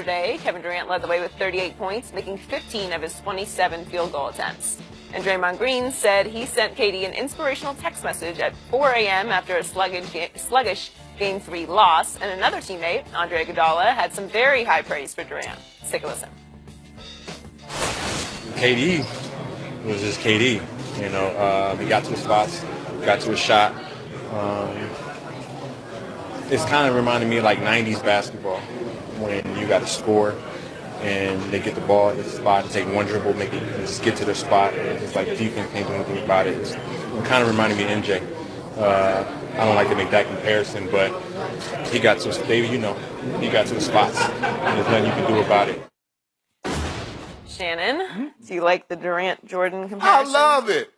Yesterday, Kevin Durant led the way with 38 points, making 15 of his 27 field goal attempts. And Draymond Green said he sent KD an inspirational text message at 4 a.m. after a sluggish Game 3 loss. And another teammate, Andre Iguodala, had some very high praise for Durant. Let's take a listen. KD was just KD. You know, he got to his spots, got to his shot. It's kind of reminding me of like 90s basketball when you got to score and they get the ball at the spot and take one dribble, make it and just get to their spot. And it's like defense can't do anything about it. It's kind of reminding me of MJ. I don't like to make that comparison, but he got to, David, you know, he got to the spots. And there's nothing you can do about it. Shannon, do you like the Durant-Jordan comparison? I love it.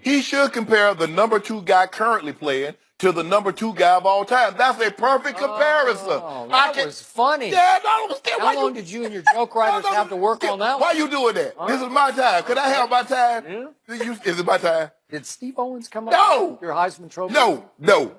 He should compare the number 2 guy currently playing to the number 2 guy of all time. That's a perfect comparison. Oh, that was funny. Yeah, I don't understand. How long did you and your joke writers have to work on that one? Why you doing that? This is my time. Could I have my time? Yeah. Is it my time? Did Steve Owens come up No. with your Heisman Trophy? No.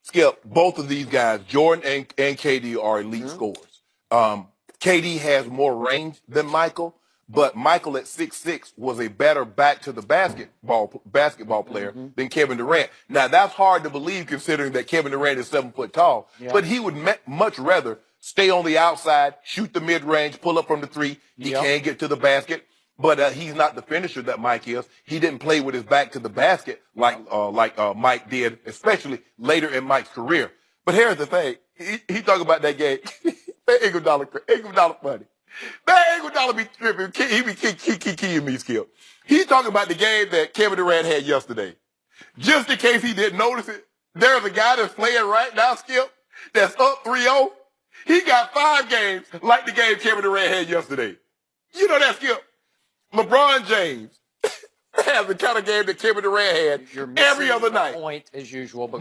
Skip, both of these guys, Jordan and KD, are elite scorers. KD has more range than Michael, but Michael at 6'6" was a better back to the basketball player than Kevin Durant. Now, that's hard to believe considering that Kevin Durant is 7 foot tall, but he would much rather stay on the outside, shoot the mid-range, pull up from the 3. He can't get to the basket, but he's not the finisher that Mike is. He didn't play with his back to the basket like Mike did, especially later in Mike's career. But here's the thing. He talking about that game. That Iguodala funny. That Iguodala be tripping. He be keying me, Skip. He's talking about the game that Kevin Durant had yesterday. Just in case he didn't notice it, there's a guy that's playing right now, Skip, that's up 3-0. He got 5 games like the game Kevin Durant had yesterday. You know that, Skip? LeBron James has the kind of game that Kevin Durant had every other night. Point as usual, but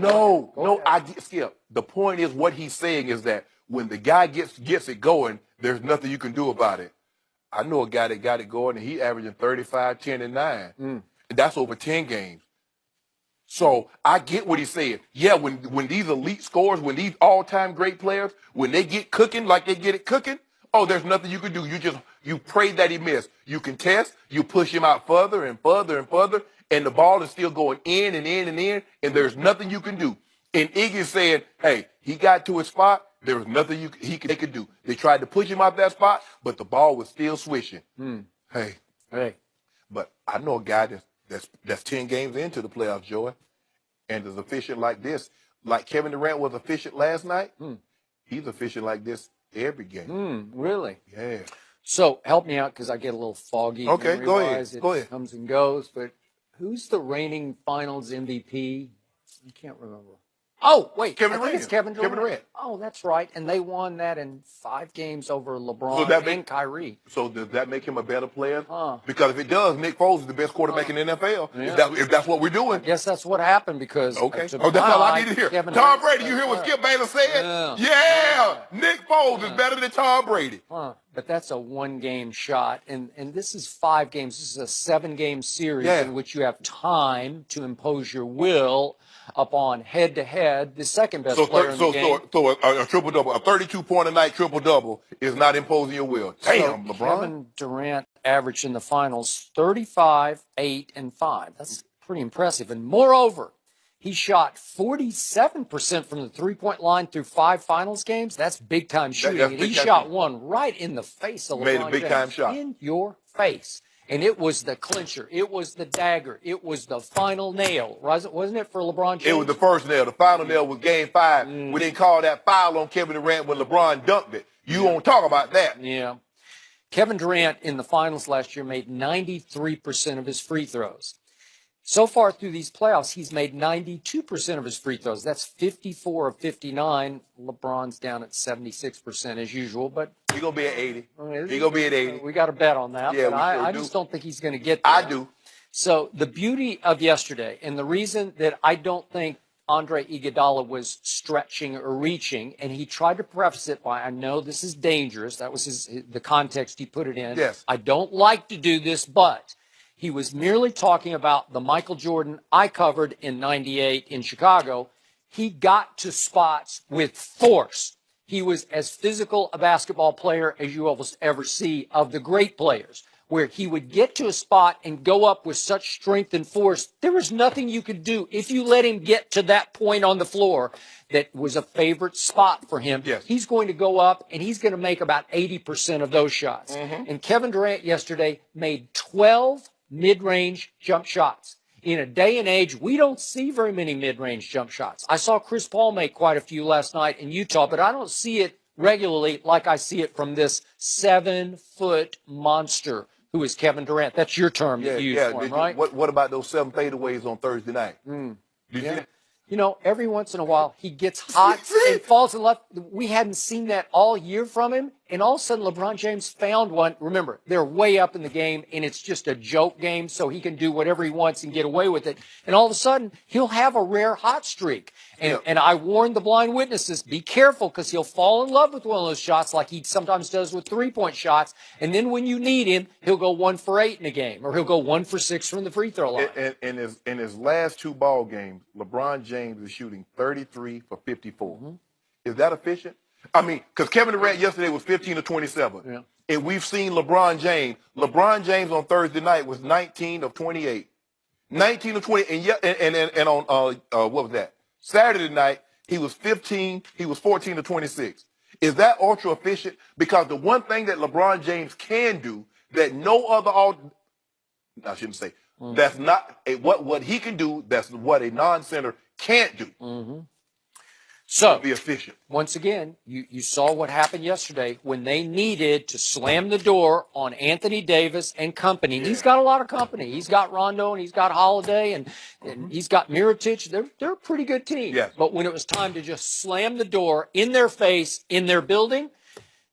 Skip. The point is what he's saying is that when the guy gets it going, there's nothing you can do about it. I know a guy that got it going, and he's averaging 35, 10, and 9. And that's over 10 games. So I get what he's saying. Yeah, when these elite scorers, when these all-time great players, when they get cooking like they get it cooking, there's nothing you can do. You pray that he missed. You contest, you push him out further and further and further, and the ball is still going in and in and in, and there's nothing you can do. And Iggy's saying, hey, he got to his spot. There was nothing they could do. They tried to push him out that spot, but the ball was still swishing. Hey. But I know a guy that's 10 games into the playoffs, Joey, and is efficient like this. Like Kevin Durant was efficient last night, he's efficient like this every game. Really? Yeah. So help me out because I get a little foggy. Okay, go ahead. It comes and goes. But who's the reigning Finals MVP? I can't remember. Oh, wait. Kevin I think Durant. it's Kevin Durant. Kevin Durant. Oh, that's right. And they won that in 5 games over LeBron and Kyrie. So does that make him a better player? Because if it does, Nick Foles is the best quarterback in the NFL. Yeah. If that's what we're doing. I guess that's what happened because that's all I need to hear. Tom Brady, you hear what Skip Bayless said? Yeah. Nick Foles is better than Tom Brady. But that's a 1-game shot. And this is 5 games. This is a 7-game series in which you have time to impose your will upon head-to-head, the second best player in the game. So a triple-double, a 32-point-a-night triple-double is not imposing your will. Damn, LeBron. Kevin Durant averaged in the finals 35, 8, and 5. That's pretty impressive. And moreover, he shot 47% from the three-point line through 5 finals games. That's big-time shooting. And he shot one right in the face of LeBron James. Made a big-time shot. In your face. And it was the clincher. It was the dagger. It was the final nail. Wasn't it for LeBron James? It was the first nail. The final nail was Game 5. We didn't call that foul on Kevin Durant when LeBron dunked it. You won't talk about that. Yeah. Kevin Durant in the finals last year made 93% of his free throws. So far through these playoffs, he's made 92% of his free throws. That's 54 of 59. LeBron's down at 76% as usual, but he's going to be at 80. He's going to be at 80. We got to bet on that. Yeah, but I just don't think he's going to get there. I do. So the beauty of yesterday, and the reason that I don't think Andre Iguodala was stretching or reaching, and he tried to preface it by, I know this is dangerous. That was the context he put it in. Yes. I don't like to do this, but he was merely talking about the Michael Jordan I covered in '98 in Chicago. He got to spots with force. he was as physical a basketball player as you almost ever see of the great players, where he would get to a spot and go up with such strength and force. There was nothing you could do if you let him get to that point on the floor that was a favorite spot for him. Yes. He's going to go up and he's going to make about 80% of those shots. And Kevin Durant yesterday made 12 mid-range jump shots. In a day and age, we don't see very many mid-range jump shots. I saw Chris Paul make quite a few last night in Utah, but I don't see it regularly like I see it from this 7-foot monster who is Kevin Durant. That's your term that you use for him, right? What about those 7 fadeaways on Thursday night? Did you see that? You know, every once in a while, he gets hot and falls in love. We hadn't seen that all year from him. And all of a sudden, LeBron James found one. Remember, they're way up in the game, and it's just a joke game, so he can do whatever he wants and get away with it. And all of a sudden, he'll have a rare hot streak. And I warned the blind witnesses, be careful, because he'll fall in love with one of those shots like he sometimes does with three-point shots. And then when you need him, he'll go 1 for 8 in a game, or he'll go 1 for 6 from the free throw line. In his last 2 ball games, LeBron James is shooting 33 for 54. Is that efficient? I mean, because Kevin Durant yesterday was 15 to 27. Yeah. And we've seen LeBron James. LeBron James on Thursday night was 19 of 28. 19 of 20. And on, what was that? Saturday night, he was 14 to 26. Is that ultra efficient? Because the one thing that LeBron James can do that no other, I shouldn't say, that's not what he can do, that's what a non-center can't do. So, be efficient. Once again, you saw what happened yesterday when they needed to slam the door on Anthony Davis and company. And he's got a lot of company. He's got Rondo and he's got Holiday and he's got Mirotic. They're a pretty good team. Yes. But when it was time to just slam the door in their face, in their building,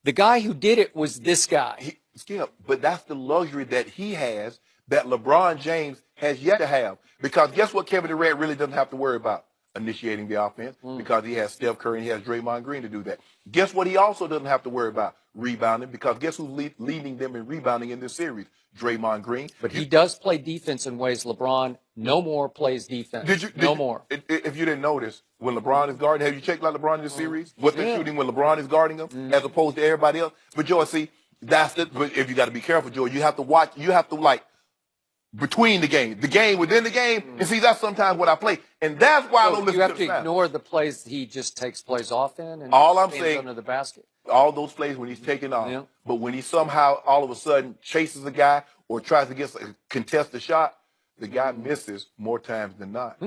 the guy who did it was this guy. Skip, but that's the luxury that he has that LeBron James has yet to have. Because guess what Kevin Durant really doesn't have to worry about? Initiating the offense, because he has Steph Curry and he has Draymond Green to do that. Guess what he also doesn't have to worry about? Rebounding, because guess who's leading them in rebounding in this series? Draymond Green. But he does play defense in ways LeBron no more plays defense. No more. If you didn't notice, when LeBron is guarding, have you checked out LeBron in this series? What they're shooting when LeBron is guarding them, as opposed to everybody else? But Joe, see, but if you got to be careful, Joe, you have to watch. You have to between the game within the game, and see, that's sometimes what I play, and that's why I don't listen you have to the to ignore the plays he just takes plays off in, and all I'm stands saying, under the basket. All those plays when he's taking off, but when he somehow all of a sudden chases a guy or tries to contest a shot, the guy misses more times than not.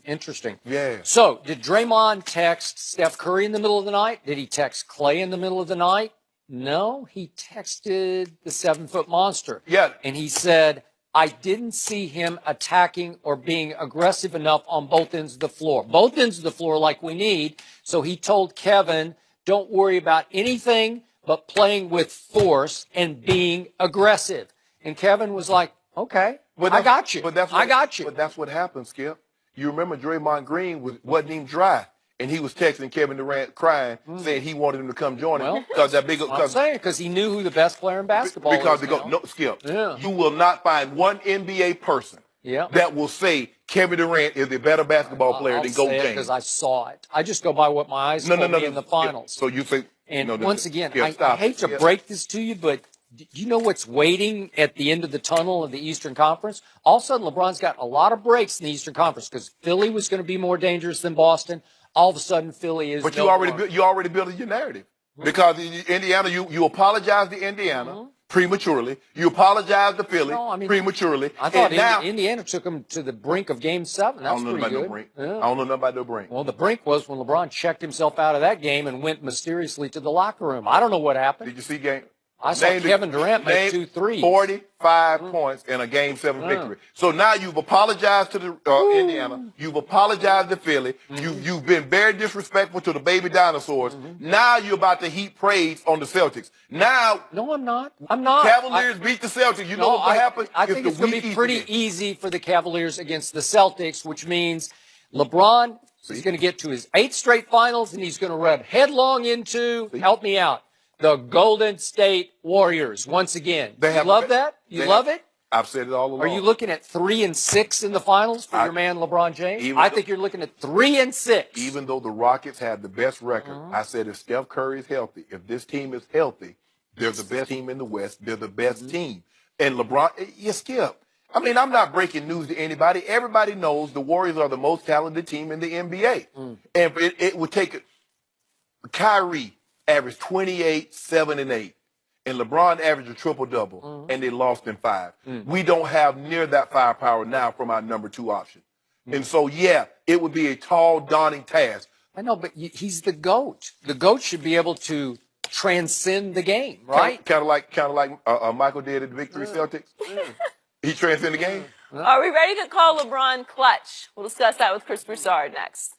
Interesting. Yeah. So, did Draymond text Steph Curry in the middle of the night? Did he text Clay in the middle of the night? No, he texted the 7-foot monster. Yeah. And he said, I didn't see him attacking or being aggressive enough on both ends of the floor. Both ends of the floor like we need. So he told Kevin, don't worry about anything but playing with force and being aggressive. And Kevin was like, okay, I got you. I got you. But that's what happened, Skip. You remember Draymond Green wasn't even dry. And he was texting Kevin Durant crying, saying he wanted him to come join him. Because he knew who the best player in basketball was. No, Skip, you will not find one NBA person that will say Kevin Durant is a better basketball player than Goat James. Because I saw it. I just go by what my eyes told me in the finals. So you say, and once again, I hate to break this to you, but do you know what's waiting at the end of the tunnel of the Eastern Conference? All of a sudden, LeBron's got a lot of breaks in the Eastern Conference because Philly was going to be more dangerous than Boston. All of a sudden, Philly is. But you already built your narrative because in Indiana, you apologize to Indiana prematurely. You apologize to Philly prematurely. I thought Indiana took them to the brink of Game 7. That's pretty good. I don't know nothing about no brink. Well, the brink was when LeBron checked himself out of that game and went mysteriously to the locker room. I don't know what happened. Did you see game? I saw Kevin Durant make 2 threes. 45 points in a Game 7 victory. So now you've apologized to the Indiana. You've apologized to Philly. You've been very disrespectful to the baby dinosaurs. Now you're about to heap praise on the Celtics. Now, no, I'm not. I'm not. Cavaliers beat the Celtics. You know what happened? I think it's going to be pretty easy for the Cavaliers against the Celtics, which means LeBron is going to get to his 8th straight finals, and he's going to run headlong into, help me out, the Golden State Warriors once again. You love that? You love it? I've said it all along. Are you looking at 3 and 6 in the finals for your man LeBron James? I think you're looking at 3 and 6. Even though the Rockets have the best record, I said if Steph Curry is healthy, if this team is healthy, they're the best team in the West. They're the best team. And LeBron, you skip. I mean, I'm not breaking news to anybody. Everybody knows the Warriors are the most talented team in the NBA. And it would take Kyrie averaged 28, 7, and 8. And LeBron averaged a triple-double, and they lost in 5. We don't have near that firepower now from our number 2 option. And so, yeah, it would be a tall, daunting task. I know, but he's the GOAT. The GOAT should be able to transcend the game, right? Kind of like Michael did at the Victory Celtics. He transcended the game. Are we ready to call LeBron clutch? We'll discuss that with Chris Broussard next.